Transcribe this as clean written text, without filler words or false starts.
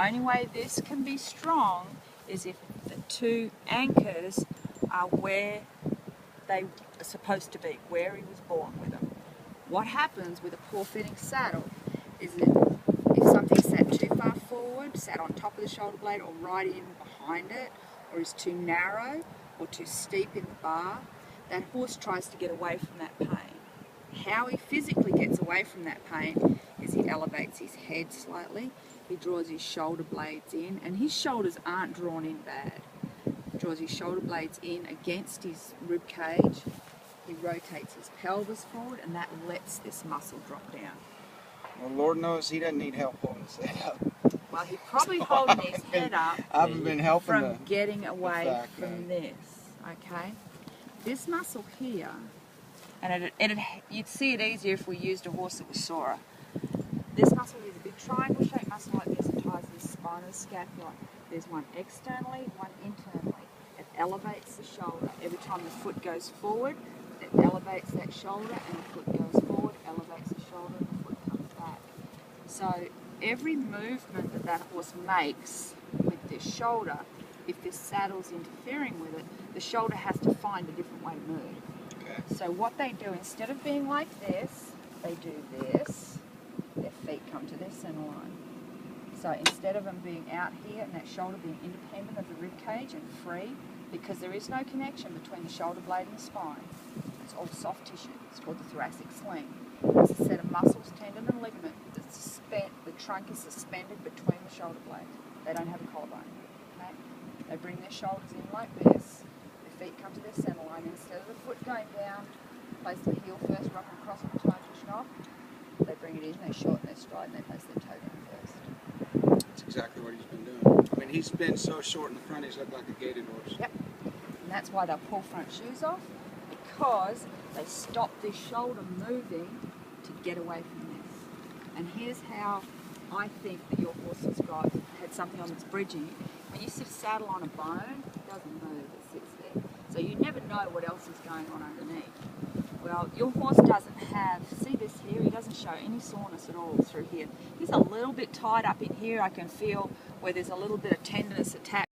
only way this can be strong is if the two anchors are where they are supposed to be, where he was born with them. What happens with a poor fitting saddle is that if something's sat too far forward, sat on top of the shoulder blade or right in behind it, or is too narrow or too steep in the bar, that horse tries to get away from that pain. How he physically gets away from that pain is he elevates his head slightly, he draws his shoulder blades in, and his shoulders aren't drawn in bad. He draws his shoulder blades in against his rib cage, he rotates his pelvis forward, and that lets this muscle drop down. Well, Lord knows he doesn't need help holding his head up. Well, he's probably holding his head up I haven't been helping from getting away from this, okay? This muscle here, and you'd see it easier if we used a horse that was sorer. This muscle is a big triangle-shaped muscle like this. It ties the spine of the scapula. There's one externally, one internally. It elevates the shoulder. Every time the foot goes forward, it elevates that shoulder, and the foot goes forward, elevates the shoulder, and the foot comes back. So every movement that that horse makes with this shoulder, if this saddle's interfering with it, the shoulder has to find a different way to move. Okay. So what they do, instead of being like this, they do this. Their feet come to their center line. So instead of them being out here and that shoulder being independent of the rib cage and free, because there is no connection between the shoulder blade and the spine, it's all soft tissue. It's called the thoracic sling. It's a set of muscles, tendon and ligament. The trunk is suspended between the shoulder blades. They don't have a collarbone. Okay? They bring their shoulders in like this. Their feet come to their center line. Instead of the foot going down, place the heel first, rock across with the toe pushing off. They bring it in, they shorten their stride, and they place their toe down first. That's exactly what he's been doing. I mean, he's been so short in the front, he's looked like a gaited horse. Yep. And that's why they'll pull front shoes off, because they stop this shoulder moving to get away from this. And here's how I think that your horse had something on its bridging. When you sit saddle on a bone, it doesn't move, it sits there. So you never know what else is going on underneath. Well, your horse doesn't have, see this here, he doesn't show any soreness at all through here. He's a little bit tied up in here. I can feel where there's a little bit of tenderness attached.